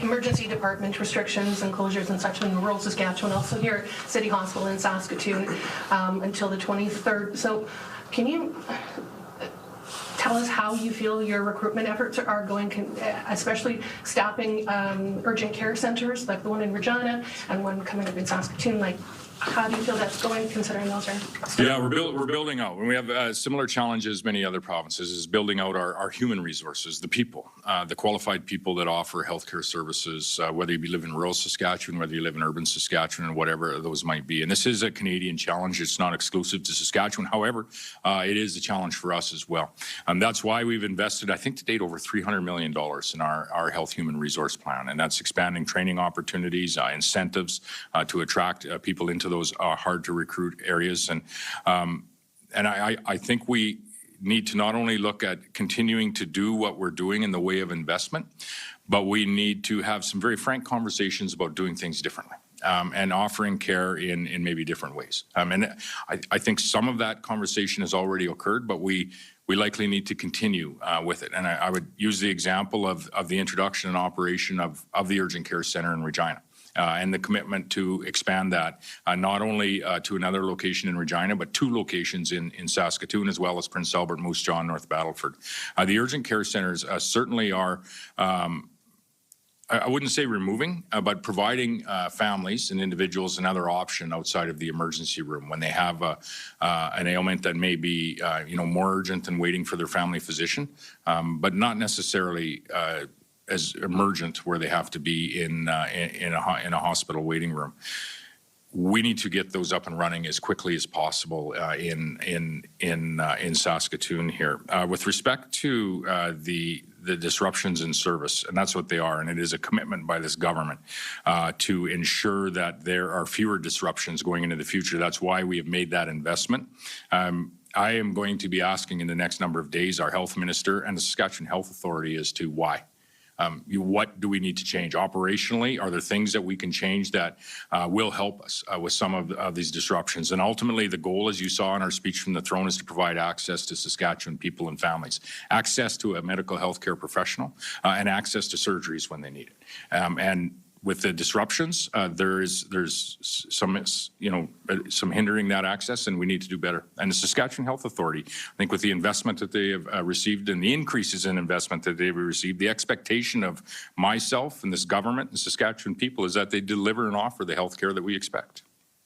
emergency department restrictions and closures and such in rural Saskatchewan, also here at City Hospital in Saskatoon until the 23rd. So can you tell us how you feel your recruitment efforts are going, especially staffing urgent care centers like the one in Regina and one coming up in Saskatoon? Like, how do you feel that's going, considering those are? Yeah, we're building out, and we have similar challenges many other provinces. Is building out our human resources, the people, the qualified people that offer healthcare services, whether you live in rural Saskatchewan, whether you live in urban Saskatchewan, or whatever those might be. And this is a Canadian challenge. It's not exclusive to Saskatchewan. However, it is a challenge for us as well. That's why we've invested, I think, to date, over $300 million in our health human resource plan, and that's expanding training opportunities, incentives to attract people into those hard to recruit areas. And I think we need to not only look at continuing to do what we're doing in the way of investment, but we need to have some very frank conversations about doing things differently. And offering care in maybe different ways. And I think some of that conversation has already occurred, but we likely need to continue with it. And I would use the example of the introduction and operation of the Urgent Care Center in Regina. And the commitment to expand that not only to another location in Regina, but 2 locations in Saskatoon, as well as Prince Albert, Moose Jaw, North Battleford. The urgent care centers certainly are, I wouldn't say removing, but providing families and individuals another option outside of the emergency room when they have an ailment that may be more urgent than waiting for their family physician, but not necessarily as emergent where they have to be in a hospital waiting room. We need to get those up and running as quickly as possible in Saskatoon here. With respect to the disruptions in service, and that's what they are, and it is a commitment by this government to ensure that there are fewer disruptions going into the future. That's why we have made that investment. I am going to be asking in the next number of days our health minister and the Saskatchewan Health Authority as to why. What do we need to change operationally? Are there things that we can change that will help us with some of these disruptions? And ultimately, the goal, as you saw in our speech from the throne, is to provide access to Saskatchewan people and families, access to a medical health care professional, and access to surgeries when they need it. And with the disruptions, there's some hindering that access, and we need to do better. And the Saskatchewan Health Authority, I think, with the investment that they have received and the increases in investment that they've received, the expectation of myself and this government and Saskatchewan people is that they deliver and offer the health care that we expect.